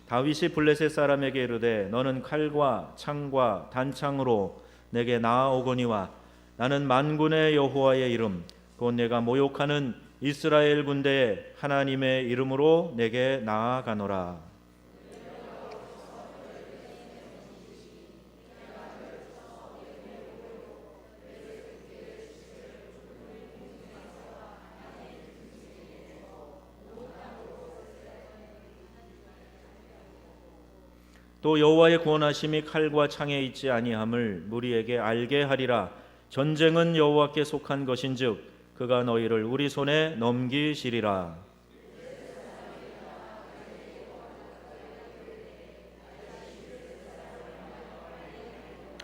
다윗이 블레셋 사람에게 이르되 너는 칼과 창과 단창으로 내게 나아오거니와 나는 만군의 여호와의 이름 곧 내가 모욕하는 이스라엘 군대의 하나님의 이름으로 내게 나아가노라. 또 여호와의 구원하심이 칼과 창에 있지 아니함을 무리에게 알게 하리라. 전쟁은 여호와께 속한 것인즉 그가 너희를 우리 손에 넘기시리라.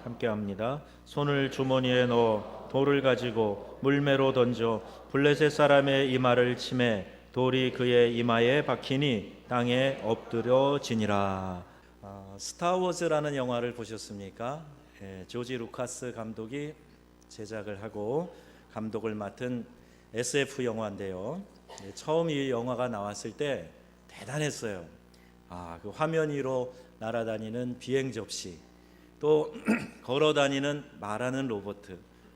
함께합니다. 손을 주머니에 넣어 돌을 가지고 물매로 던져 블레셋 사람의 이마를 치매 돌이 그의 이마에 박히니 땅에 엎드려지니라. 스타워즈라는 영화를 보셨습니까? 조지 루카스 감독이 제작을 하고 감독을 맡은 SF 영화인데요. 처음 이 영화가 나왔을 때 대단했어요. 그 화면 위로 날아다니는 비행 접시, 또 걸어다니는 말하는 로봇.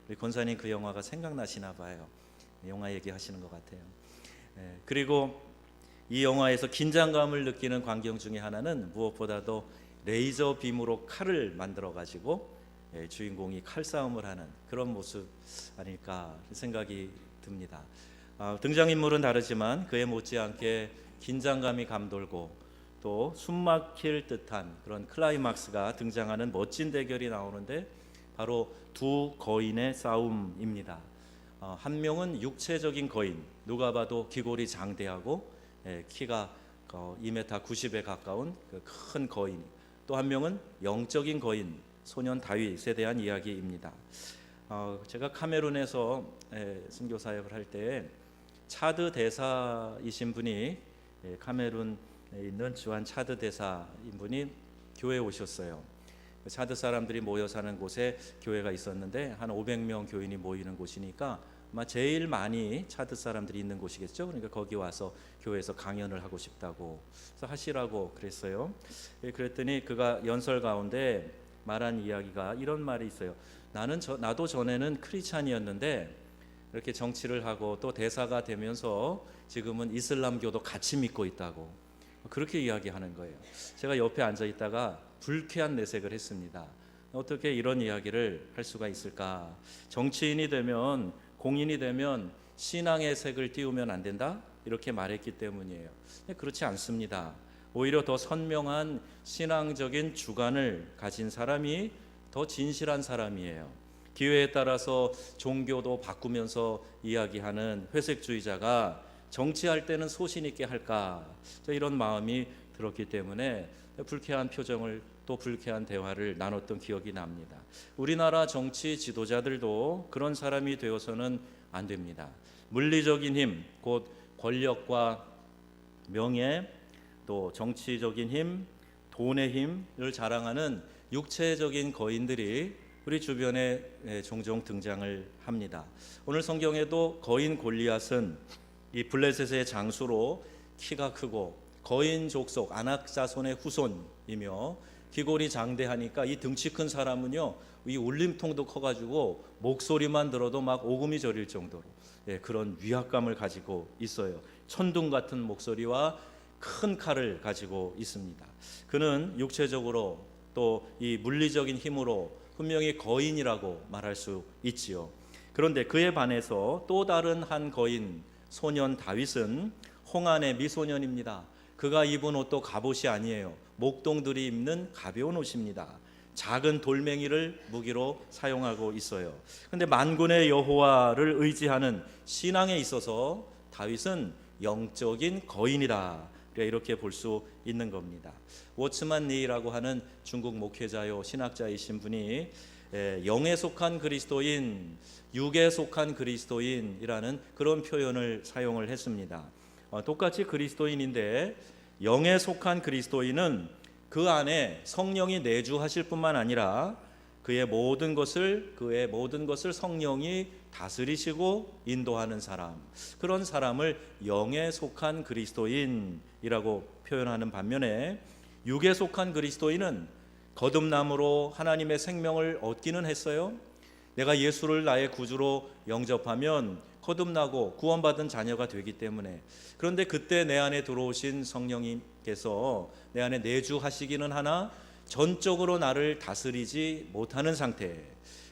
우리 권사님 그 영화가 생각나시나 봐요. 영화 얘기하시는 것 같아요. 그리고 이 영화에서 긴장감을 느끼는 광경 중에 하나는 무엇보다도 레이저 빔으로 칼을 만들어 가지고 주인공이 칼싸움을 하는 그런 모습 아닐까 생각이 듭니다. 등장인물은 다르지만 그에 못지않게 긴장감이 감돌고 또 숨막힐 듯한 그런 클라이막스가 등장하는 멋진 대결이 나오는데 바로 두 거인의 싸움입니다. 한 명은 육체적인 거인, 누가 봐도 기골이 장대하고 키가 2m 90에 가까운 큰 거인, 또 한 명은 영적인 거인, 소년 다윗에 대한 이야기입니다. 제가 카메룬에서 선교 사역을 할 때 차드 대사이신 분이 카메룬에 있는 주한 차드 대사인 분이 교회에 오셨어요. 차드 사람들이 모여 사는 곳에 교회가 있었는데 한 500명 교인이 모이는 곳이니까 아마 제일 많이 차드 사람들이 있는 곳이겠죠. 그러니까 거기 와서 교회에서 강연을 하고 싶다고 그래서 하시라고 그랬어요. 그랬더니 그가 연설 가운데 말한 이야기가 이런 말이 있어요. 나도 전에는 크리스찬이었는데 이렇게 정치를 하고 또 대사가 되면서 지금은 이슬람교도 같이 믿고 있다고 그렇게 이야기하는 거예요. 제가 옆에 앉아 있다가 불쾌한 내색을 했습니다. 어떻게 이런 이야기를 할 수가 있을까? 정치인이 되면, 공인이 되면 신앙의 색을 띄우면 안 된다? 이렇게 말했기 때문이에요. 그렇지 않습니다. 오히려 더 선명한 신앙적인 주관을 가진 사람이 더 진실한 사람이에요. 기회에 따라서 종교도 바꾸면서 이야기하는 회색주의자가 정치할 때는 소신 있게 할까? 이런 마음이 들었기 때문에 불쾌한 표정을 또 불쾌한 대화를 나눴던 기억이 납니다. 우리나라 정치 지도자들도 그런 사람이 되어서는 안 됩니다. 물리적인 힘, 곧 권력과 명예, 또 정치적인 힘, 돈의 힘을 자랑하는 육체적인 거인들이 우리 주변에 종종 등장을 합니다. 오늘 성경에도 거인 골리앗은 이 블레셋의 장수로 키가 크고 거인 족속 아낙 자손의 후손이며 기골이 장대하니까 이 등치 큰 사람은요, 이 울림통도 커가지고 목소리만 들어도 막 오금이 저릴 정도로 그런 위압감을 가지고 있어요. 천둥 같은 목소리와 큰 칼을 가지고 있습니다. 그는 육체적으로 또 이 물리적인 힘으로 분명히 거인이라고 말할 수 있지요. 그런데 그에 반해서 또 다른 한 거인 소년 다윗은 홍안의 미소년입니다. 그가 입은 옷도 갑옷이 아니에요. 목동들이 입는 가벼운 옷입니다. 작은 돌멩이를 무기로 사용하고 있어요. 그런데 만군의 여호와를 의지하는 신앙에 있어서 다윗은 영적인 거인이다. 이렇게 볼 수 있는 겁니다. 워츠만 니라고 하는 중국 목회자요 신학자이신 분이 영에 속한 그리스도인, 육에 속한 그리스도인이라는 그런 표현을 사용을 했습니다. 똑같이 그리스도인인데 영에 속한 그리스도인은 그 안에 성령이 내주하실 뿐만 아니라 그의 모든 것을 성령이 다스리시고 인도하는 사람, 그런 사람을 영에 속한 그리스도인이라고 표현하는 반면에 육에 속한 그리스도인은 거듭남으로 하나님의 생명을 얻기는 했어요. 내가 예수를 나의 구주로 영접하면 거듭나고 구원받은 자녀가 되기 때문에. 그런데 그때 내 안에 들어오신 성령님께서 내 안에 내주하시기는 하나 전적으로 나를 다스리지 못하는 상태.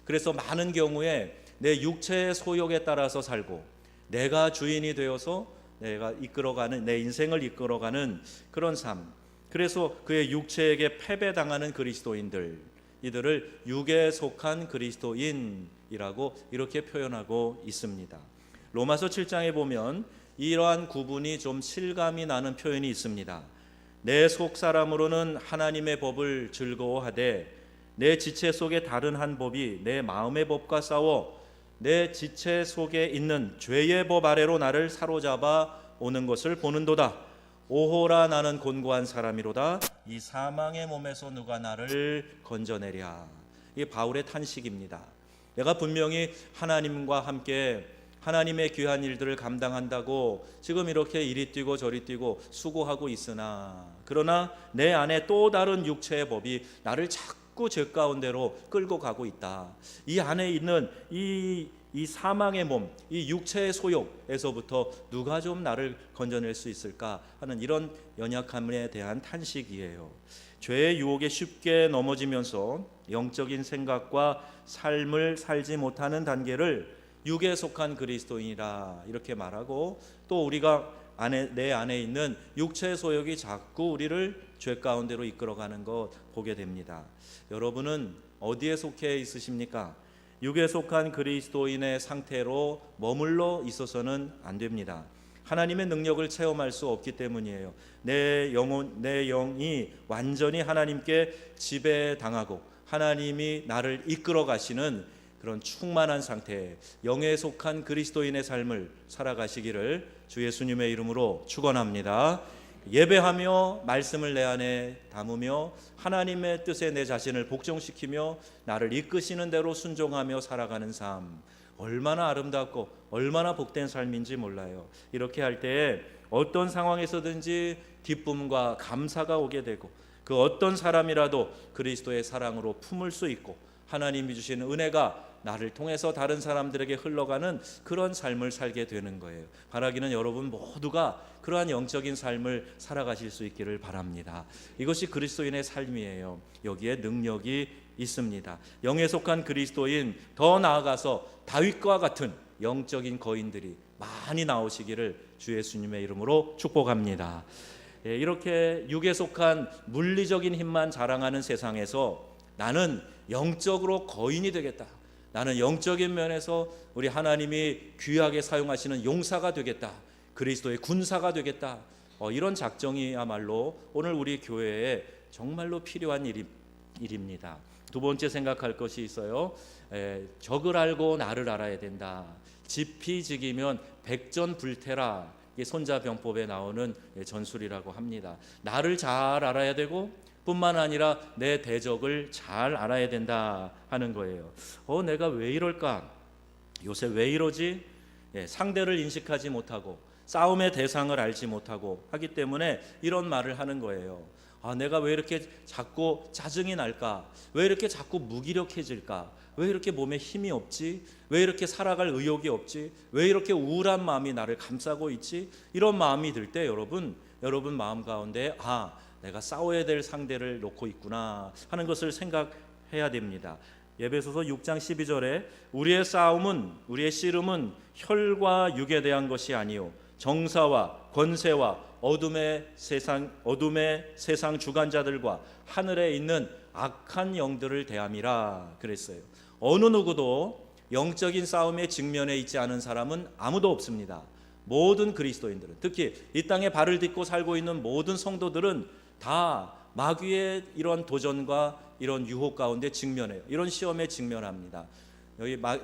그래서 많은 경우에 내 육체의 소욕에 따라서 살고 내가 주인이 되어서 내가 이끌어가는, 내 인생을 이끌어가는 그런 삶. 그래서 그의 육체에게 패배당하는 그리스도인들, 이들을 육에 속한 그리스도인이라고 이렇게 표현하고 있습니다. 로마서 7장에 보면 이러한 구분이 좀 실감이 나는 표현이 있습니다. 내 속사람으로는 하나님의 법을 즐거워하되 내 지체 속에 다른 한 법이 내 마음의 법과 싸워 내 지체 속에 있는 죄의 법 아래로 나를 사로잡아 오는 것을 보는도다. 오호라 나는 곤고한 사람이로다. 이 사망의 몸에서 누가 나를 건져내랴. 이게 바울의 탄식입니다. 내가 분명히 하나님과 함께 하나님의 귀한 일들을 감당한다고 지금 이렇게 이리 뛰고 저리 뛰고 수고하고 있으나, 그러나 내 안에 또 다른 육체의 법이 나를 자꾸 죄 가운데로 끌고 가고 있다. 이 안에 있는 이 사망의 몸, 이 육체의 소욕에서부터 누가 좀 나를 건져낼 수 있을까 하는 이런 연약함에 대한 탄식이에요. 죄의 유혹에 쉽게 넘어지면서 영적인 생각과 삶을 살지 못하는 단계를 육에 속한 그리스도인이라 이렇게 말하고, 또 우리가 내 안에 있는 육체의 소욕이 자꾸 우리를 죄 가운데로 이끌어가는 것 보게 됩니다. 여러분은 어디에 속해 있으십니까? 육에 속한 그리스도인의 상태로 머물러 있어서는 안 됩니다. 하나님의 능력을 체험할 수 없기 때문이에요. 내 영이 완전히 하나님께 지배당하고 하나님이 나를 이끌어 가시는 그런 충만한 상태, 영에 속한 그리스도인의 삶을 살아가시기를 주 예수님의 이름으로 축원합니다. 예배하며 말씀을 내 안에 담으며 하나님의 뜻에 내 자신을 복종시키며 나를 이끄시는 대로 순종하며 살아가는 삶, 얼마나 아름답고 얼마나 복된 삶인지 몰라요. 이렇게 할 때에 어떤 상황에서든지 기쁨과 감사가 오게 되고 그 어떤 사람이라도 그리스도의 사랑으로 품을 수 있고 하나님이 주시는 은혜가 나를 통해서 다른 사람들에게 흘러가는 그런 삶을 살게 되는 거예요. 바라기는 여러분 모두가 그러한 영적인 삶을 살아가실 수 있기를 바랍니다. 이것이 그리스도인의 삶이에요. 여기에 능력이 있습니다. 영에 속한 그리스도인, 더 나아가서 다윗과 같은 영적인 거인들이 많이 나오시기를 주 예수님의 이름으로 축복합니다. 이렇게 육에 속한 물리적인 힘만 자랑하는 세상에서 나는 영적으로 거인이 되겠다, 나는 영적인 면에서 우리 하나님이 귀하게 사용하시는 용사가 되겠다, 그리스도의 군사가 되겠다, 이런 작정이야말로 오늘 우리 교회에 정말로 필요한 일입니다. 두 번째 생각할 것이 있어요. 적을 알고 나를 알아야 된다. 지피지기면 백전불태라, 이게 손자병법에 나오는 전술이라고 합니다. 나를 잘 알아야 되고 뿐만 아니라 내 대적을 잘 알아야 된다 하는 거예요. 내가 왜 이럴까? 요새 왜 이러지? 상대를 인식하지 못하고 싸움의 대상을 알지 못하고 하기 때문에 이런 말을 하는 거예요. 내가 왜 이렇게 자꾸 짜증이 날까? 왜 이렇게 자꾸 무기력해질까? 왜 이렇게 몸에 힘이 없지? 왜 이렇게 살아갈 의욕이 없지? 왜 이렇게 우울한 마음이 나를 감싸고 있지? 이런 마음이 들 때 여러분 마음 가운데 내가 싸워야 될 상대를 놓고 있구나 하는 것을 생각해야 됩니다. 에베소서 6장 12절에 우리의 싸움은, 우리의 씨름은 혈과 육에 대한 것이 아니요 정사와 권세와 어둠의 세상 주관자들과 하늘에 있는 악한 영들을 대함이라 그랬어요. 어느 누구도 영적인 싸움의 직면에 있지 않은 사람은 아무도 없습니다. 모든 그리스도인들은, 특히 이 땅에 발을 딛고 살고 있는 모든 성도들은 다 마귀의 이런 도전과 이런 유혹 가운데 직면해요. 이런 시험에 직면합니다.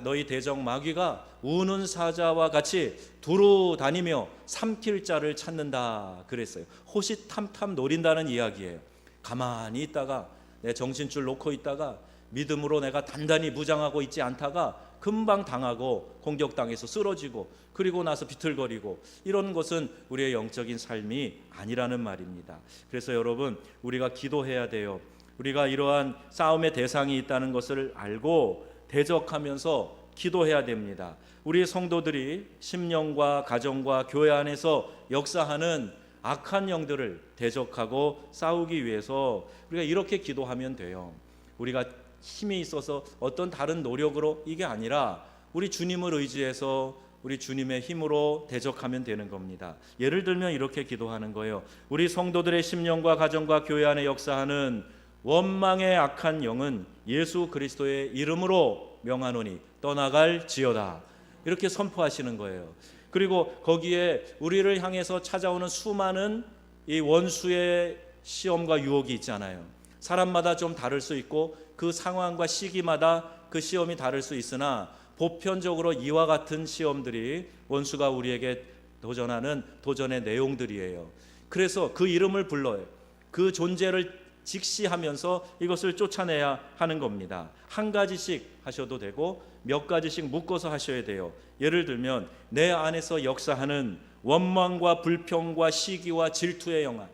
너희 대적 마귀가 우는 사자와 같이 두루 다니며 삼킬 자를 찾는다 그랬어요. 호시탐탐 노린다는 이야기예요. 가만히 있다가 내 정신줄 놓고 있다가 믿음으로 내가 단단히 무장하고 있지 않다가 금방 당하고 공격당해서 쓰러지고 그리고 나서 비틀거리고 이런 것은 우리의 영적인 삶이 아니라는 말입니다. 그래서 여러분, 우리가 기도해야 돼요. 우리가 이러한 싸움의 대상이 있다는 것을 알고 대적하면서 기도해야 됩니다. 우리 성도들이 심령과 가정과 교회 안에서 역사하는 악한 영들을 대적하고 싸우기 위해서 우리가 이렇게 기도하면 돼요. 우리가 힘이 있어서 어떤 다른 노력으로 이게 아니라 우리 주님을 의지해서 우리 주님의 힘으로 대적하면 되는 겁니다. 예를 들면 이렇게 기도하는 거예요. 우리 성도들의 심령과 가정과 교회 안에 역사하는 원망의 악한 영은 예수 그리스도의 이름으로 명하노니 떠나갈지어다. 이렇게 선포하시는 거예요. 그리고 거기에 우리를 향해서 찾아오는 수많은 이 원수의 시험과 유혹이 있잖아요. 사람마다 좀 다를 수 있고 그 상황과 시기마다 그 시험이 다를 수 있으나 보편적으로 이와 같은 시험들이 원수가 우리에게 도전하는 도전의 내용들이에요. 그래서 그 이름을 불러요. 그 존재를 직시하면서 이것을 쫓아내야 하는 겁니다. 한 가지씩 하셔도 되고 몇 가지씩 묶어서 하셔야 돼요. 예를 들면 내 안에서 역사하는 원망과 불평과 시기와 질투의 영혼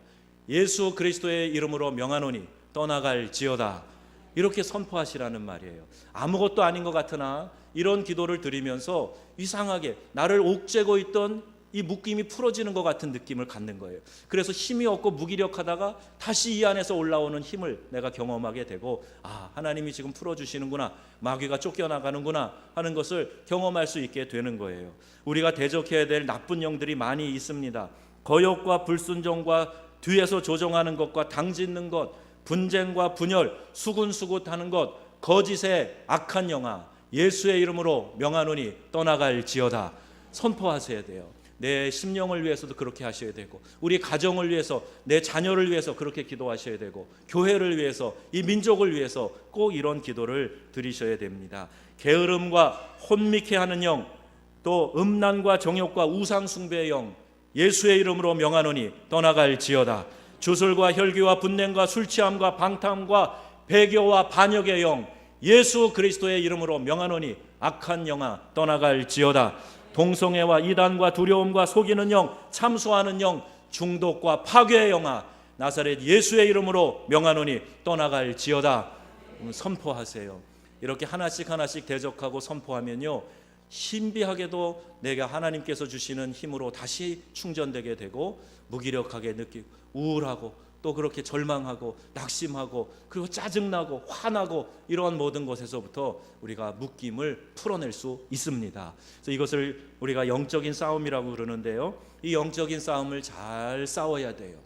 예수 그리스도의 이름으로 명하노니 떠나갈지어다. 이렇게 선포하시라는 말이에요. 아무것도 아닌 것 같으나 이런 기도를 드리면서 이상하게 나를 옥죄고 있던 이 묶임이 풀어지는 것 같은 느낌을 갖는 거예요. 그래서 힘이 없고 무기력하다가 다시 이 안에서 올라오는 힘을 내가 경험하게 되고, 하나님이 지금 풀어주시는구나, 마귀가 쫓겨나가는구나 하는 것을 경험할 수 있게 되는 거예요. 우리가 대적해야 될 나쁜 영들이 많이 있습니다. 거역과 불순종과 뒤에서 조종하는 것과 당짓는 것, 분쟁과 분열, 수군수굿하는 것, 거짓의 악한 영아 예수의 이름으로 명하노니 떠나갈지어다. 선포하셔야 돼요. 내 심령을 위해서도 그렇게 하셔야 되고, 우리 가정을 위해서, 내 자녀를 위해서 그렇게 기도하셔야 되고, 교회를 위해서, 이 민족을 위해서 꼭 이런 기도를 드리셔야 됩니다. 게으름과 혼미케 하는 영, 또 음란과 정욕과 우상 숭배의 영 예수의 이름으로 명하노니 떠나갈지어다. 주술과 혈기와 분냄과 술취함과 방탕과 배교와 반역의 영 예수 그리스도의 이름으로 명하노니 악한 영아 떠나갈지어다. 동성애와 이단과 두려움과 속이는 영, 참소하는 영, 중독과 파괴의 영아 나사렛 예수의 이름으로 명하노니 떠나갈지어다. 선포하세요. 이렇게 하나씩 하나씩 대적하고 선포하면요, 신비하게도 내가 하나님께서 주시는 힘으로 다시 충전되게 되고, 무기력하게 느끼고 우울하고 또 그렇게 절망하고 낙심하고 그리고 짜증나고 화나고 이러한 모든 것에서부터 우리가 묶임을 풀어낼 수 있습니다. 그래서 이것을 우리가 영적인 싸움이라고 그러는데요, 이 영적인 싸움을 잘 싸워야 돼요.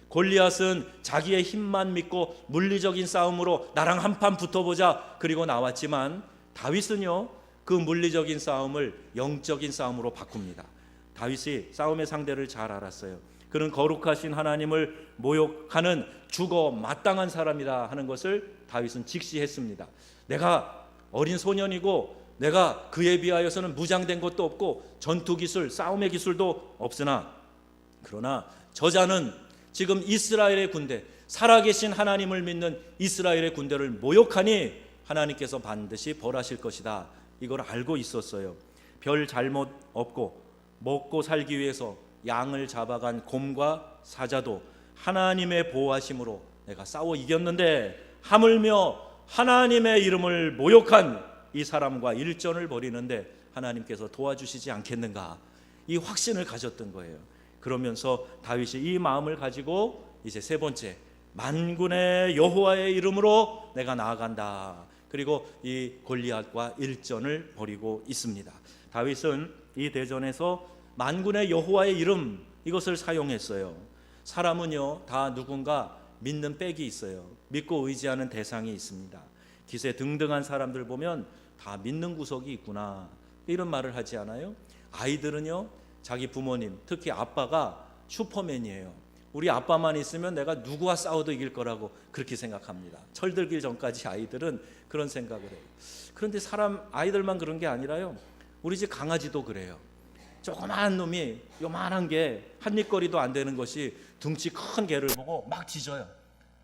골리앗은 자기의 힘만 믿고 물리적인 싸움으로 나랑 한판 붙어보자 그리고 나왔지만, 다윗은요 그 물리적인 싸움을 영적인 싸움으로 바꿉니다. 다윗이 싸움의 상대를 잘 알았어요. 그는 거룩하신 하나님을 모욕하는 죽어 마땅한 사람이다 하는 것을 다윗은 직시했습니다. 내가 어린 소년이고 내가 그에 비하여서는 무장된 것도 없고 전투기술, 싸움의 기술도 없으나, 그러나 저자는 지금 이스라엘의 군대, 살아계신 하나님을 믿는 이스라엘의 군대를 모욕하니 하나님께서 반드시 벌하실 것이다. 이걸 알고 있었어요. 별 잘못 없고 먹고 살기 위해서 양을 잡아간 곰과 사자도 하나님의 보호하심으로 내가 싸워 이겼는데, 하물며 하나님의 이름을 모욕한 이 사람과 일전을 벌이는데 하나님께서 도와주시지 않겠는가, 이 확신을 가졌던 거예요. 그러면서 다윗이 이 마음을 가지고 이제 세 번째, 만군의 여호와의 이름으로 내가 나아간다. 그리고 이 골리앗과 일전을 벌이고 있습니다. 다윗은 이 대전에서 만군의 여호와의 이름, 이것을 사용했어요. 사람은요 다 누군가 믿는 백이 있어요. 믿고 의지하는 대상이 있습니다. 기세 등등한 사람들 보면 다 믿는 구석이 있구나, 이런 말을 하지 않아요? 아이들은요 자기 부모님, 특히 아빠가 슈퍼맨이에요. 우리 아빠만 있으면 내가 누구와 싸워도 이길 거라고 그렇게 생각합니다. 철들기 전까지 아이들은 그런 생각을 해요. 그런데 아이들만 그런 게 아니라요, 우리 집 강아지도 그래요. 조그마한 놈이 요만한 게 한입거리도 안 되는 것이 둥치 큰 개를 보고 막 짖어요.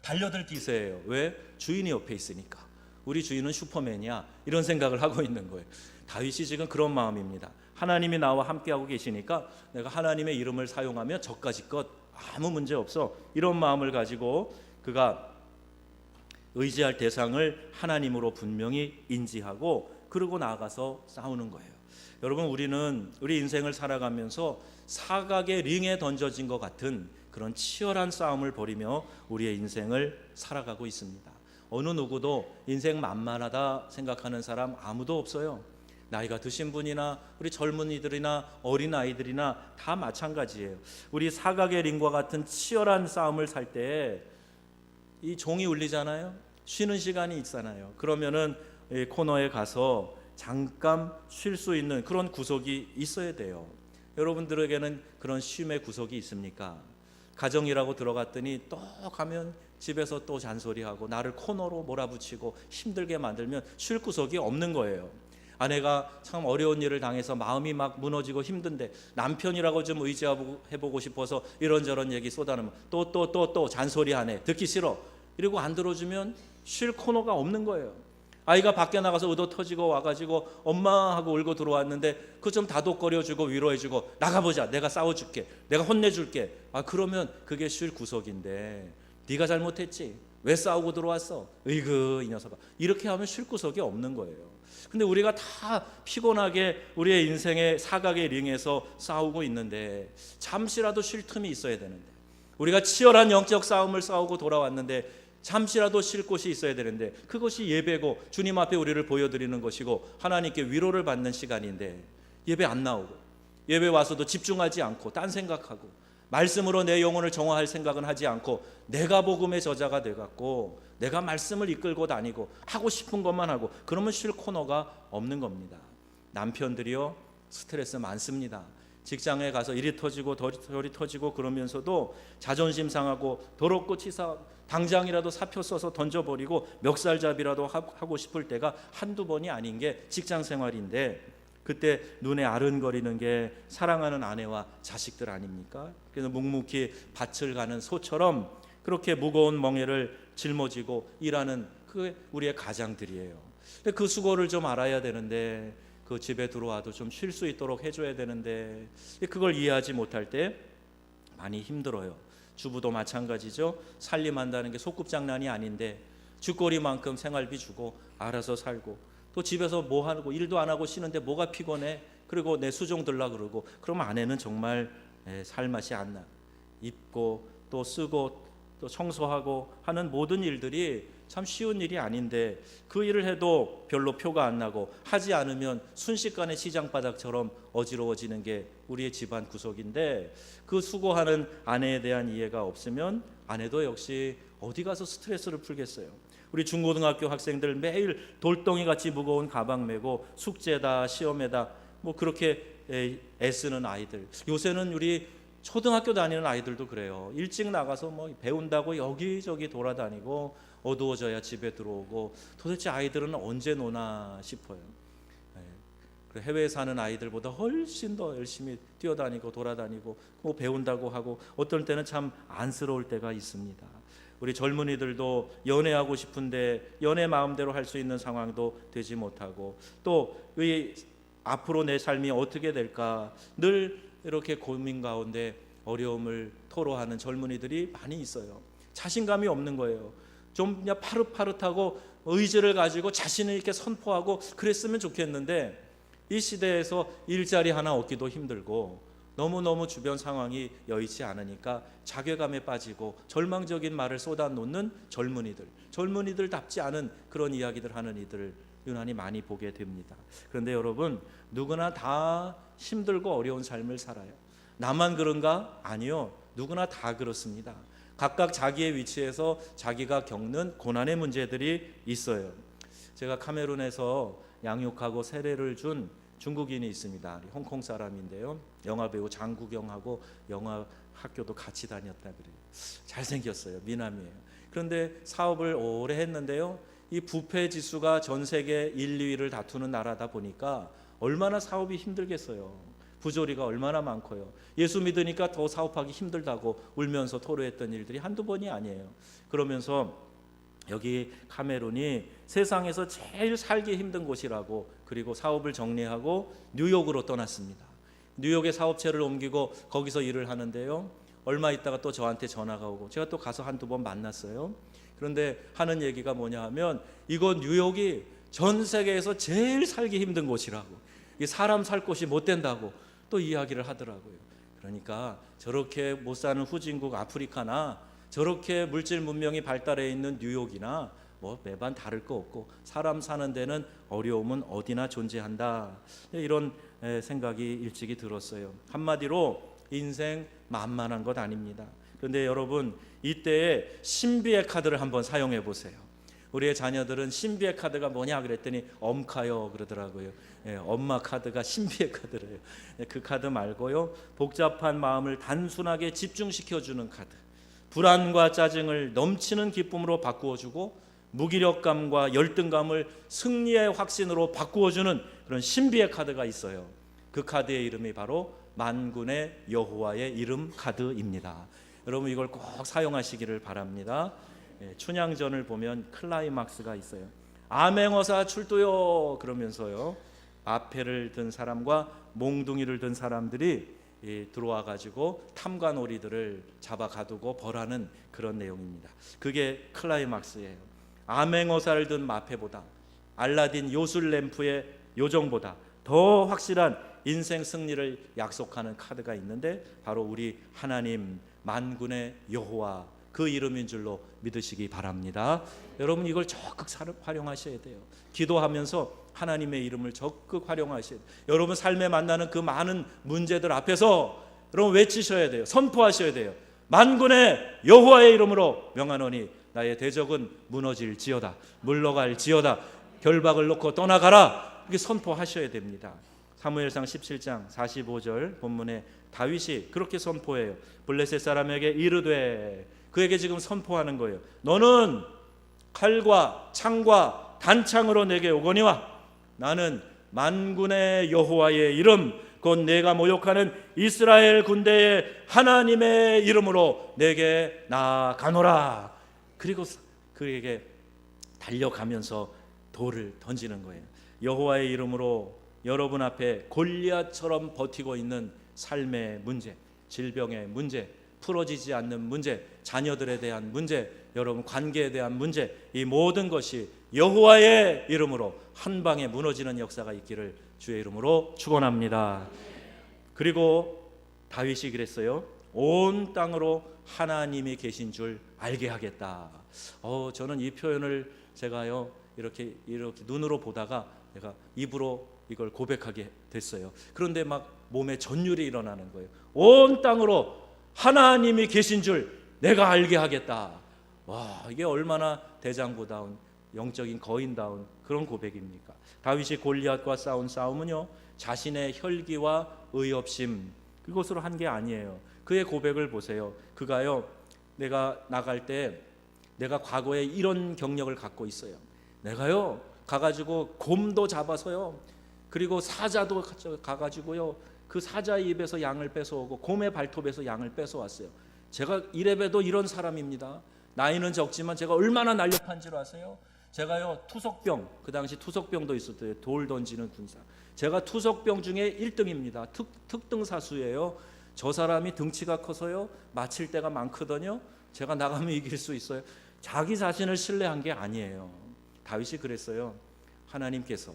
달려들 기세예요. 왜? 주인이 옆에 있으니까. 우리 주인은 슈퍼맨이야, 이런 생각을 하고 있는 거예요. 다윗이 지금 그런 마음입니다. 하나님이 나와 함께하고 계시니까 내가 하나님의 이름을 사용하면 저까짓 것 아무 문제 없어, 이런 마음을 가지고 그가 의지할 대상을 하나님으로 분명히 인지하고 그러고 나아가서 싸우는 거예요. 여러분, 우리는 우리 인생을 살아가면서 사각의 링에 던져진 것 같은 그런 치열한 싸움을 벌이며 우리의 인생을 살아가고 있습니다. 어느 누구도 인생 만만하다 생각하는 사람 아무도 없어요. 나이가 드신 분이나 우리 젊은이들이나 어린아이들이나 다 마찬가지예요. 우리 사각의 링과 같은 치열한 싸움을 살 때 이 종이 울리잖아요. 쉬는 시간이 있잖아요. 그러면은 코너에 가서 잠깐 쉴 수 있는 그런 구석이 있어야 돼요. 여러분들에게는 그런 쉼의 구석이 있습니까? 가정이라고 들어갔더니 또 가면 집에서 또 잔소리하고 나를 코너로 몰아붙이고 힘들게 만들면 쉴 구석이 없는 거예요. 아내가 참 어려운 일을 당해서 마음이 막 무너지고 힘든데 남편이라고 좀 의지해보고 싶어서 이런저런 얘기 쏟아내면 또 잔소리하네, 듣기 싫어, 이러고 안 들어주면 쉴 코너가 없는 거예요. 아이가 밖에 나가서 의도 터지고 와가지고 엄마 하고 울고 들어왔는데 그거 좀 다독거려주고 위로해주고 나가보자, 내가 싸워줄게, 내가 혼내줄게, 그러면 그게 쉴 구석인데 네가 잘못했지, 왜 싸우고 들어왔어, 으이그 이 녀석아, 이렇게 하면 쉴 구석이 없는 거예요. 근데 우리가 다 피곤하게 우리의 인생의 사각의 링에서 싸우고 있는데 잠시라도 쉴 틈이 있어야 되는데, 우리가 치열한 영적 싸움을 싸우고 돌아왔는데 잠시라도 쉴 곳이 있어야 되는데 그것이 예배고 주님 앞에 우리를 보여드리는 것이고 하나님께 위로를 받는 시간인데 예배 안 나오고 예배 와서도 집중하지 않고 딴 생각하고 말씀으로 내 영혼을 정화할 생각은 하지 않고 내가 복음의 저자가 돼갖고 내가 말씀을 이끌고 다니고 하고 싶은 것만 하고 그러면 쉴 코너가 없는 겁니다. 남편들이요, 스트레스 많습니다. 직장에 가서 이리 터지고 저리 터지고 그러면서도 자존심 상하고 더럽고 치사하고 당장이라도 사표 써서 던져버리고 멱살잡이라도 하고 싶을 때가 한두 번이 아닌 게 직장 생활인데 그때 눈에 아른거리는 게 사랑하는 아내와 자식들 아닙니까? 그래서 묵묵히 밭을 가는 소처럼 그렇게 무거운 멍에를 짊어지고 일하는 그 우리의 가장들이에요. 근데 그 수고를 좀 알아야 되는데 그 집에 들어와도 좀 쉴 수 있도록 해줘야 되는데 그걸 이해하지 못할 때 많이 힘들어요. 주부도 마찬가지죠. 살림한다는 게 소꿉장난이 아닌데 쥐꼬리만큼 생활비 주고 알아서 살고 또 집에서 뭐 하고 일도 안 하고 쉬는데 뭐가 피곤해, 그리고 내 수종 들라 그러고 그러면 아내는 정말 살맛이 안 나. 입고 또 쓰고 또 청소하고 하는 모든 일들이 참 쉬운 일이 아닌데 그 일을 해도 별로 표가 안 나고 하지 않으면 순식간에 시장바닥처럼 어지러워지는 게 우리의 집안 구석인데 그 수고하는 아내에 대한 이해가 없으면 아내도 역시 어디 가서 스트레스를 풀겠어요. 우리 중고등학교 학생들 매일 돌덩이같이 무거운 가방 메고 숙제다 시험에다 뭐 그렇게 애쓰는 아이들, 요새는 우리 초등학교 다니는 아이들도 그래요. 일찍 나가서 뭐 배운다고 여기저기 돌아다니고 어두워져야 집에 들어오고 도대체 아이들은 언제 노나 싶어요. 해외에 사는 아이들보다 훨씬 더 열심히 뛰어다니고 돌아다니고 뭐 배운다고 하고 어떨 때는 참 안쓰러울 때가 있습니다. 우리 젊은이들도 연애하고 싶은데 연애 마음대로 할 수 있는 상황도 되지 못하고 또 앞으로 내 삶이 어떻게 될까 늘 이렇게 고민 가운데 어려움을 토로하는 젊은이들이 많이 있어요. 자신감이 없는 거예요. 좀 그냥 파릇파릇하고 의지를 가지고 자신을 이렇게 선포하고 그랬으면 좋겠는데 이 시대에서 일자리 하나 얻기도 힘들고 너무너무 주변 상황이 여의치 않으니까 자괴감에 빠지고 절망적인 말을 쏟아놓는 젊은이들답지 않은 그런 이야기들 하는 이들을 유난히 많이 보게 됩니다. 그런데 여러분, 누구나 다 힘들고 어려운 삶을 살아요. 나만 그런가? 아니요, 누구나 다 그렇습니다. 각각 자기의 위치에서 자기가 겪는 고난의 문제들이 있어요. 제가 카메룬에서 양육하고 세례를 준 중국인이 있습니다. 홍콩 사람인데요. 영화배우 장국영하고 영화 학교도 같이 다녔다 그래요. 잘생겼어요. 미남이에요. 그런데 사업을 오래 했는데요. 이 부패 지수가 전 세계 1, 2위를 다투는 나라다 보니까 얼마나 사업이 힘들겠어요. 부조리가 얼마나 많고요. 예수 믿으니까 더 사업하기 힘들다고 울면서 토로했던 일들이 한두 번이 아니에요. 그러면서 여기 카메룬이 세상에서 제일 살기 힘든 곳이라고, 그리고 사업을 정리하고 뉴욕으로 떠났습니다. 뉴욕에 사업체를 옮기고 거기서 일을 하는데요, 얼마 있다가 또 저한테 전화가 오고 제가 또 가서 한두 번 만났어요. 그런데 하는 얘기가 뭐냐 하면, 이거 뉴욕이 전 세계에서 제일 살기 힘든 곳이라고, 사람 살 곳이 못 된다고 또 이야기를 하더라고요. 그러니까 저렇게 못 사는 후진국 아프리카나 저렇게 물질 문명이 발달해 있는 뉴욕이나 뭐 매반 다를 거 없고, 사람 사는 데는 어려움은 어디나 존재한다, 이런 생각이 일찍이 들었어요. 한마디로 인생 만만한 것 아닙니다. 그런데 여러분, 이때에 신비의 카드를 한번 사용해 보세요. 우리의 자녀들은 신비의 카드가 뭐냐 그랬더니 엄카요 그러더라고요. 엄마 카드가 신비의 카드래요. 그 카드 말고요, 복잡한 마음을 단순하게 집중시켜주는 카드, 불안과 짜증을 넘치는 기쁨으로 바꾸어주고 무기력감과 열등감을 승리의 확신으로 바꾸어주는 그런 신비의 카드가 있어요. 그 카드의 이름이 바로 만군의 여호와의 이름 카드입니다. 여러분, 이걸 꼭 사용하시기를 바랍니다. 춘향전을 보면 클라이막스가 있어요. 암행어사 출두요 그러면서요, 앞에를 든 사람과 몽둥이를 든 사람들이 들어와 가지고 탐관오리들을 잡아 가두고 벌하는 그런 내용입니다. 그게 클라이막스예요. 암행어사를 든 마패보다, 알라딘 요술 램프의 요정보다 더 확실한 인생 승리를 약속하는 카드가 있는데, 바로 우리 하나님 만군의 여호와, 그 이름인 줄로 믿으시기 바랍니다. 여러분, 이걸 적극 활용하셔야 돼요. 기도하면서 하나님의 이름을 적극 활용하셔야 돼요. 여러분 삶에 만나는 그 많은 문제들 앞에서 여러분 외치셔야 돼요. 선포하셔야 돼요. 만군의 여호와의 이름으로 명하노니 나의 대적은 무너질지어다, 물러갈지어다, 결박을 놓고 떠나가라, 이렇게 선포하셔야 됩니다. 사무엘상 17장 45절 본문에 다윗이 그렇게 선포해요. 블레셋 사람에게 이르되, 그에게 지금 선포하는 거예요. 너는 칼과 창과 단창으로 내게 오거니와 나는 만군의 여호와의 이름, 곧 내가 모욕하는 이스라엘 군대의 하나님의 이름으로 내게 나아가노라. 그리고 그에게 달려가면서 돌을 던지는 거예요. 여호와의 이름으로 여러분 앞에 골리앗처럼 버티고 있는 삶의 문제, 질병의 문제, 풀어지지 않는 문제, 자녀들에 대한 문제, 여러분 관계에 대한 문제, 이 모든 것이 여호와의 이름으로 한 방에 무너지는 역사가 있기를 주의 이름으로 축원합니다. 그리고 다윗이 그랬어요. 온 땅으로 하나님이 계신 줄 알게 하겠다. 저는 이 표현을 제가요 이렇게 눈으로 보다가 내가 입으로 이걸 고백하게 됐어요. 그런데 막 몸에 전율이 일어나는 거예요. 온 땅으로 하나님이 계신 줄 내가 알게 하겠다. 와, 이게 얼마나 대장부다운 영적인 거인다운 그런 고백입니까? 다윗이 골리앗과 싸운 싸움은요, 자신의 혈기와 의협심 그것으로 한 게 아니에요. 그의 고백을 보세요. 그가요, 내가 나갈 때 내가 과거에 이런 경력을 갖고 있어요. 내가요 가가지고 곰도 잡아서요, 그리고 사자도 가가지고요 그 사자의 입에서 양을 뺏어오고 곰의 발톱에서 양을 뺏어왔어요. 제가 이래봬도 이런 사람입니다. 나이는 적지만 제가 얼마나 날렵한지로 아세요? 제가요 투석병, 그 당시 투석병도 있었대요. 돌 던지는 군사. 제가 투석병 중에 1등입니다. 특등사수예요. 저 사람이 등치가 커서요 맞힐 때가 많거든요. 제가 나가면 이길 수 있어요. 자기 자신을 신뢰한 게 아니에요. 다윗이 그랬어요. 하나님께서,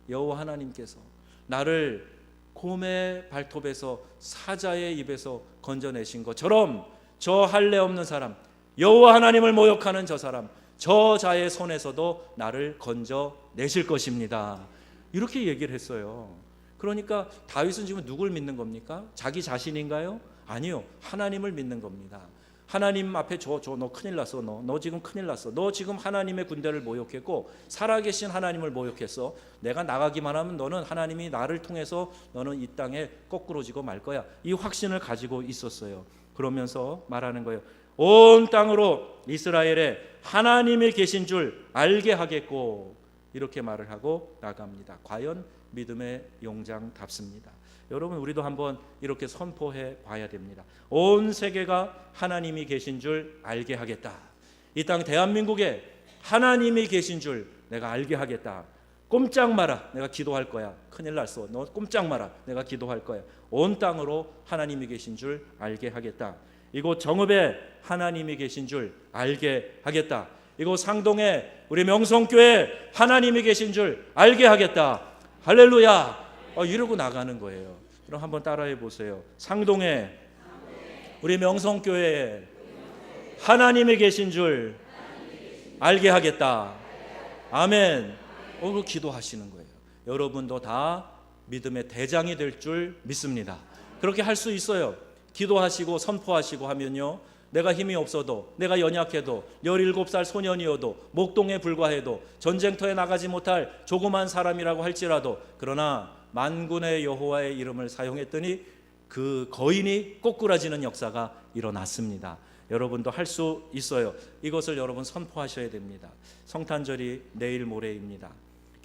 여호와 하나님께서 나를 곰의 발톱에서 사자의 입에서 건져내신 것처럼 저 할례 없는 사람, 여호와 하나님을 모욕하는 저 사람, 저 자의 손에서도 나를 건져내실 것입니다. 이렇게 얘기를 했어요. 그러니까 다윗은 지금 누굴 믿는 겁니까? 자기 자신인가요? 아니요, 하나님을 믿는 겁니다. 하나님 앞에 너 큰일 났어. 너 지금 큰일 났어. 너 지금 하나님의 군대를 모욕했고 살아계신 하나님을 모욕했어. 내가 나가기만 하면 너는 하나님이 나를 통해서 너는 이 땅에 거꾸로지고 말 거야. 이 확신을 가지고 있었어요. 그러면서 말하는 거예요. 온 땅으로 이스라엘에 하나님이 계신 줄 알게 하겠고, 이렇게 말을 하고 나갑니다. 과연 믿음의 용장답습니다. 여러분, 우리도 한번 이렇게 선포해 봐야 됩니다. 온 세계가 하나님이 계신 줄 알게 하겠다. 이 땅 대한민국에 하나님이 계신 줄 내가 알게 하겠다. 꼼짝 마라. 내가 기도할 거야. 큰일 났어. 너 꼼짝 마라. 내가 기도할 거야. 온 땅으로 하나님이 계신 줄 알게 하겠다. 이곳 정읍에 하나님이 계신 줄 알게 하겠다. 이곳 상동에 우리 명성교회 하나님이 계신 줄 알게 하겠다. 할렐루야. 이러고 나가는 거예요. 그럼 한번 따라해 보세요. 상동에 우리 명성교회에 하나님이 계신 줄 알게 하겠다. 아멘. 그 기도하시는 거예요. 여러분도 다 믿음의 대장이 될 줄 믿습니다. 그렇게 할 수 있어요. 기도하시고 선포하시고 하면요, 내가 힘이 없어도, 내가 연약해도, 17살 소년이어도, 목동에 불과해도, 전쟁터에 나가지 못할 조그만 사람이라고 할지라도, 그러나 만군의 여호와의 이름을 사용했더니 그 거인이 꼬꾸라지는 역사가 일어났습니다. 여러분도 할 수 있어요. 이것을 여러분 선포하셔야 됩니다. 성탄절이 내일 모레입니다.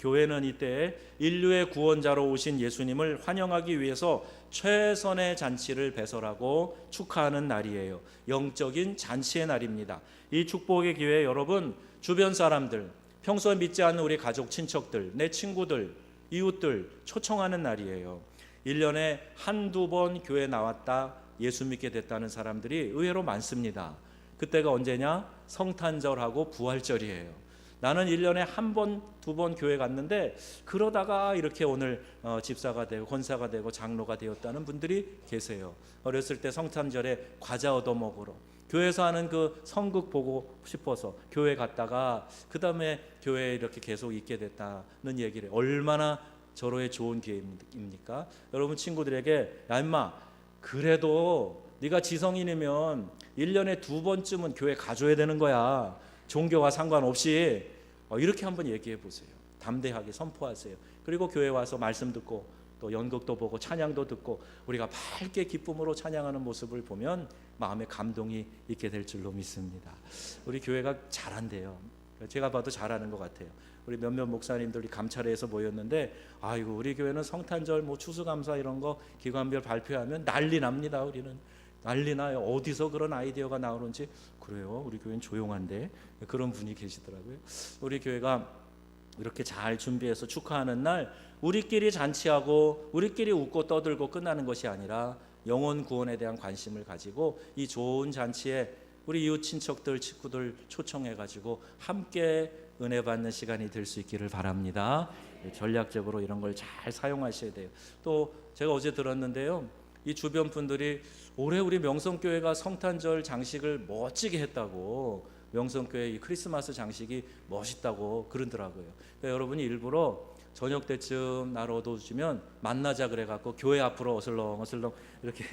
교회는 이때 인류의 구원자로 오신 예수님을 환영하기 위해서 최선의 잔치를 배설하고 축하하는 날이에요. 영적인 잔치의 날입니다. 이 축복의 기회에 여러분, 주변 사람들, 평소에 믿지 않는 우리 가족, 친척들, 내 친구들, 이웃들 초청하는 날이에요. 1년에 한두 번 교회 나왔다 예수 믿게 됐다는 사람들이 의외로 많습니다. 그때가 언제냐? 성탄절하고 부활절이에요. 나는 1년에 한 번, 두 번 교회 갔는데 그러다가 이렇게 오늘 집사가 되고 권사가 되고 장로가 되었다는 분들이 계세요. 어렸을 때 성탄절에 과자 얻어 먹으러 교회에서 하는 그 성극 보고 싶어서 교회 갔다가 그 다음에 교회에 이렇게 계속 있게 됐다는 얘기를, 얼마나 절호의 좋은 기회입니까? 여러분 친구들에게, 야 임마, 그래도 네가 지성인이면 1년에 두 번쯤은 교회 가줘야 되는 거야. 종교와 상관없이. 이렇게 한번 얘기해 보세요. 담대하게 선포하세요. 그리고 교회 와서 말씀 듣고 또 연극도 보고 찬양도 듣고 우리가 밝게 기쁨으로 찬양하는 모습을 보면 마음에 감동이 있게 될 줄로 믿습니다. 우리 교회가 잘한대요. 제가 봐도 잘하는 것 같아요. 우리 몇몇 목사님들이 감찰회에서 모였는데, 아이고 우리 교회는 성탄절 추수감사 이런 거 기관별 발표하면 난리 납니다. 우리는 난리 나요. 어디서 그런 아이디어가 나오는지. 그래요, 우리 교회는 조용한데. 그런 분이 계시더라고요. 우리 교회가 이렇게 잘 준비해서 축하하는 날, 우리끼리 잔치하고 우리끼리 웃고 떠들고 끝나는 것이 아니라 영혼 구원에 대한 관심을 가지고 이 좋은 잔치에 우리 이웃 친척들, 친구들 초청해가지고 함께 은혜 받는 시간이 될 수 있기를 바랍니다. 전략적으로 이런 걸 잘 사용하셔야 돼요. 또 제가 어제 들었는데요, 이 주변 분들이 올해 우리 명성교회가 성탄절 장식을 멋지게 했다고, 명성교회 이 크리스마스 장식이 멋있다고 그러더라고요. 그러니까 여러분이 일부러 저녁 때쯤 날 얻어주면 만나자 그래갖고 교회 앞으로 어슬렁어슬렁 이렇게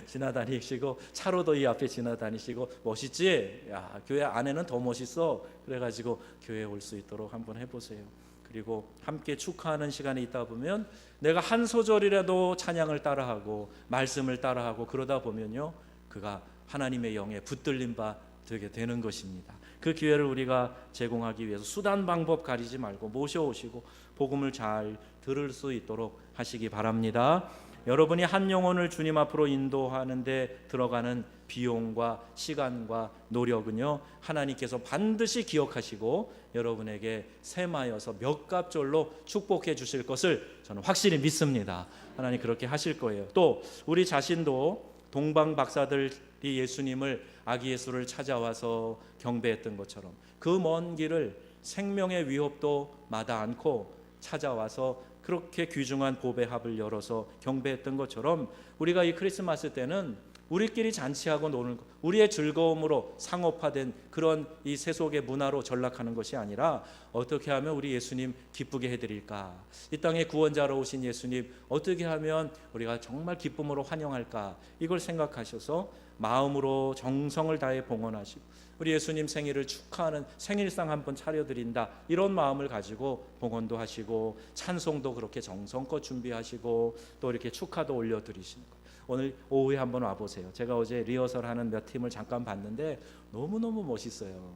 지나다니시고, 차로도 이 앞에 지나다니시고, 멋있지? 야, 교회 안에는 더 멋있어. 그래가지고 교회에 올 수 있도록 한번 해보세요. 그리고 함께 축하하는 시간이 있다 보면 내가 한 소절이라도 찬양을 따라하고 말씀을 따라하고 그러다 보면요, 그가 하나님의 영에 붙들린 바 되게 되는 것입니다. 그 기회를 우리가 제공하기 위해서 수단 방법 가리지 말고 모셔오시고 복음을 잘 들을 수 있도록 하시기 바랍니다. 여러분이 한 영혼을 주님 앞으로 인도하는 데 들어가는 비용과 시간과 노력은요, 하나님께서 반드시 기억하시고 여러분에게 셈하여서 몇 값절로 축복해 주실 것을 저는 확실히 믿습니다. 하나님 그렇게 하실 거예요. 또 우리 자신도 동방 박사들이 예수님을, 아기 예수를 찾아와서 경배했던 것처럼 그 먼 길을 생명의 위협도 마다 않고 찾아와서 그렇게 귀중한 보배 합을 열어서 경배했던 것처럼 우리가 이 크리스마스 때는 우리끼리 잔치하고 노는 것, 우리의 즐거움으로 상업화된 그런 이 세속의 문화로 전락하는 것이 아니라 어떻게 하면 우리 예수님 기쁘게 해드릴까, 이 땅에 구원자로 오신 예수님 어떻게 하면 우리가 정말 기쁨으로 환영할까, 이걸 생각하셔서 마음으로 정성을 다해 봉헌하시고 우리 예수님 생일을 축하하는 생일상 한번 차려드린다, 이런 마음을 가지고 봉헌도 하시고 찬송도 그렇게 정성껏 준비하시고 또 이렇게 축하도 올려드리시는 거예요. 오늘 오후에 한번 와보세요. 제가 어제 리허설하는 몇 팀을 잠깐 봤는데 너무너무 멋있어요.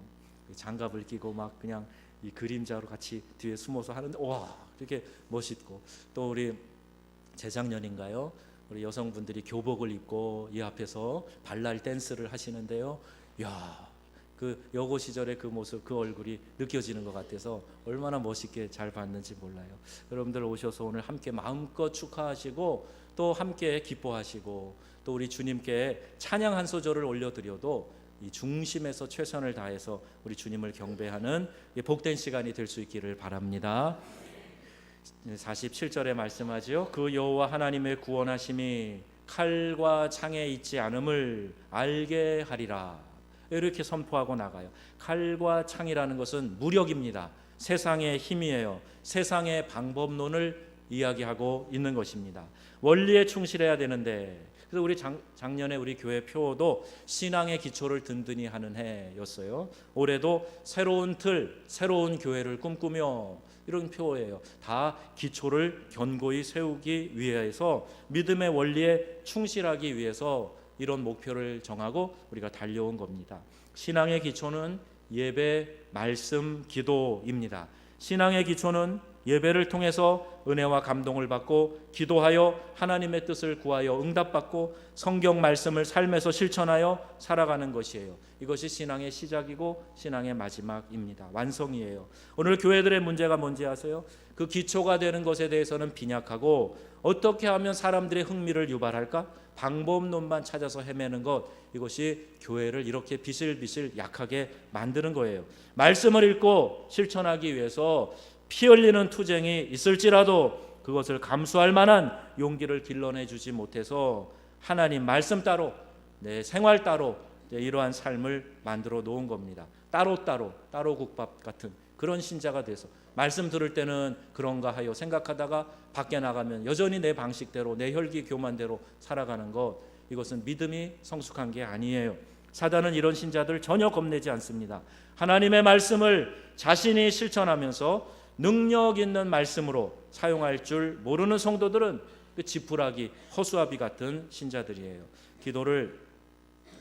장갑을 끼고 막 그냥 이 그림자로 같이 뒤에 숨어서 하는데 와, 이렇게 멋있고, 또 우리 재작년인가요, 우리 여성분들이 교복을 입고 이 앞에서 발랄 댄스를 하시는데요, 야, 그 여고 시절의 그 모습, 그 얼굴이 느껴지는 것 같아서 얼마나 멋있게 잘 봤는지 몰라요. 여러분들 오셔서 오늘 함께 마음껏 축하하시고 또 함께 기뻐하시고 또 우리 주님께 찬양 한 소절을 올려드려도 이 중심에서 최선을 다해서 우리 주님을 경배하는 복된 시간이 될 수 있기를 바랍니다. 47절에 말씀하지요. 그 여호와 하나님의 구원하심이 칼과 창에 있지 않음을 알게 하리라. 이렇게 선포하고 나가요. 칼과 창이라는 것은 무력입니다. 세상의 힘이에요. 세상의 방법론을 이야기하고 있는 것입니다. 원리에 충실해야 되는데, 그래서 우리 작년에 우리 교회 표도 신앙의 기초를 든든히 하는 해였어요. 올해도 새로운 틀, 새로운 교회를 꿈꾸며, 이런 표예요. 다 기초를 견고히 세우기 위해서, 믿음의 원리에 충실하기 위해서 이런 목표를 정하고 우리가 달려온 겁니다. 신앙의 기초는 예배, 말씀, 기도입니다. 신앙의 기초는 예배를 통해서 은혜와 감동을 받고 기도하여 하나님의 뜻을 구하여 응답받고 성경 말씀을 삶에서 실천하여 살아가는 것이에요. 이것이 신앙의 시작이고 신앙의 마지막입니다. 완성이에요. 오늘 교회들의 문제가 뭔지 아세요? 그 기초가 되는 것에 대해서는 빈약하고 어떻게 하면 사람들의 흥미를 유발할까? 방법론만 찾아서 헤매는 것, 이것이 교회를 이렇게 비실비실 약하게 만드는 거예요. 말씀을 읽고 실천하기 위해서 피 흘리는 투쟁이 있을지라도 그것을 감수할 만한 용기를 길러내 주지 못해서 하나님 말씀 따로, 내 생활 따로 이러한 삶을 만들어 놓은 겁니다. 따로 국밥 같은 그런 신자가 돼서 말씀 들을 때는 그런가 하여 생각하다가 밖에 나가면 여전히 내 방식대로, 내 혈기 교만대로 살아가는 것, 이것은 믿음이 성숙한 게 아니에요. 사단은 이런 신자들 전혀 겁내지 않습니다. 하나님의 말씀을 자신이 실천하면서 능력 있는 말씀으로 사용할 줄 모르는 성도들은 그 지푸라기, 허수아비 같은 신자들이에요. 기도를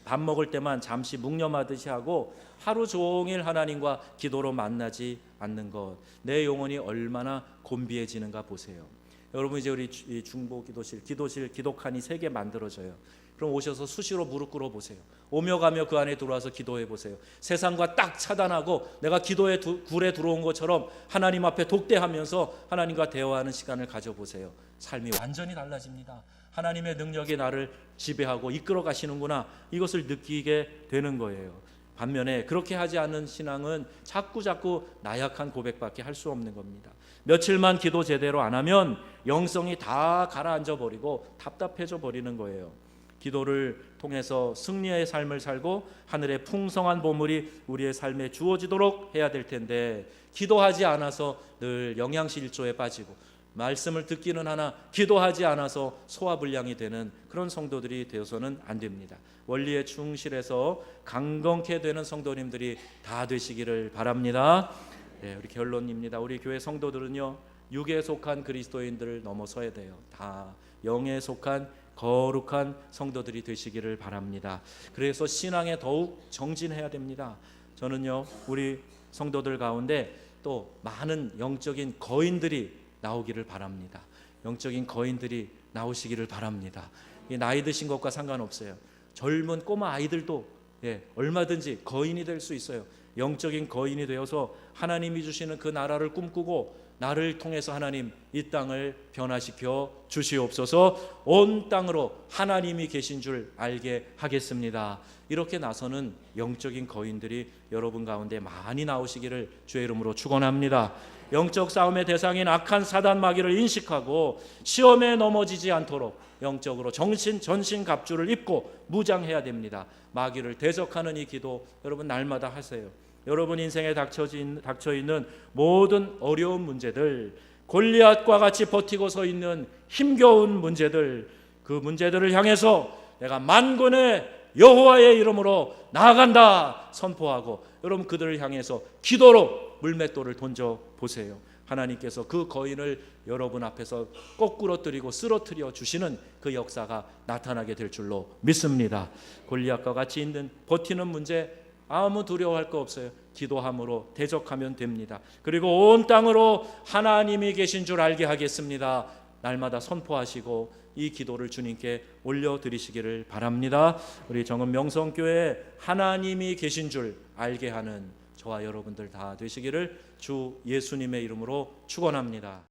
밥 먹을 때만 잠시 묵념하듯이 하고 하루 종일 하나님과 기도로 만나지 않는 것, 내 영혼이 얼마나 곤비해지는가 보세요. 여러분, 이제 우리 중보 기도실 기도칸이 3개 만들어져요. 그럼 오셔서 수시로 무릎 꿇어 보세요. 오며 가며 그 안에 들어와서 기도해 보세요. 세상과 딱 차단하고 내가 기도의 굴에 들어온 것처럼 하나님 앞에 독대하면서 하나님과 대화하는 시간을 가져보세요. 삶이 완전히 달라집니다. 하나님의 능력이 나를 지배하고 이끌어 가시는구나, 이것을 느끼게 되는 거예요. 반면에 그렇게 하지 않은 신앙은 자꾸 나약한 고백밖에 할 수 없는 겁니다. 며칠만 기도 제대로 안 하면 영성이 다 가라앉아 버리고 답답해져 버리는 거예요. 기도를 통해서 승리의 삶을 살고 하늘의 풍성한 보물이 우리의 삶에 주어지도록 해야 될 텐데, 기도하지 않아서 늘 영양실조에 빠지고 말씀을 듣기는 하나 기도하지 않아서 소화불량이 되는 그런 성도들이 되어서는 안 됩니다. 원리에 충실해서 강건케 되는 성도님들이 다 되시기를 바랍니다. 네, 우리 결론입니다. 우리 교회 성도들은요, 육에 속한 그리스도인들을 넘어서야 돼요. 다 영에 속한 거룩한 성도들이 되시기를 바랍니다. 그래서 신앙에 더욱 정진해야 됩니다. 저는요, 우리 성도들 가운데 또 많은 영적인 거인들이 나오기를 바랍니다. 영적인 거인들이 나오시기를 바랍니다. 나이 드신 것과 상관없어요. 젊은 꼬마 아이들도 얼마든지 거인이 될 수 있어요. 영적인 거인이 되어서 하나님이 주시는 그 나라를 꿈꾸고, 나를 통해서 하나님 이 땅을 변화시켜 주시옵소서, 온 땅으로 하나님이 계신 줄 알게 하겠습니다. 이렇게 나서는 영적인 거인들이 여러분 가운데 많이 나오시기를 주의 이름으로 축원합니다. 영적 싸움의 대상인 악한 사단 마귀를 인식하고 시험에 넘어지지 않도록 영적으로 전신 갑주를 입고 무장해야 됩니다. 마귀를 대적하는 이 기도 여러분 날마다 하세요. 여러분 인생에 닥쳐있는 모든 어려운 문제들, 골리앗과 같이 버티고 서 있는 힘겨운 문제들, 그 문제들을 향해서 내가 만군의 여호와의 이름으로 나아간다 선포하고, 여러분 그들을 향해서 기도로 물맷돌을 던져보세요. 하나님께서 그 거인을 여러분 앞에서 거꾸로 뜨리고 쓰러뜨려 주시는 그 역사가 나타나게 될 줄로 믿습니다. 골리앗과 같이 있는 버티는 문제 아무 두려워할 거 없어요. 기도함으로 대적하면 됩니다. 그리고 온 땅으로 하나님이 계신 줄 알게 하겠습니다. 날마다 선포하시고 이 기도를 주님께 올려드리시기를 바랍니다. 우리 정은 명성교회 하나님이 계신 줄 알게 하는 저와 여러분들 다 되시기를 주 예수님의 이름으로 축원합니다.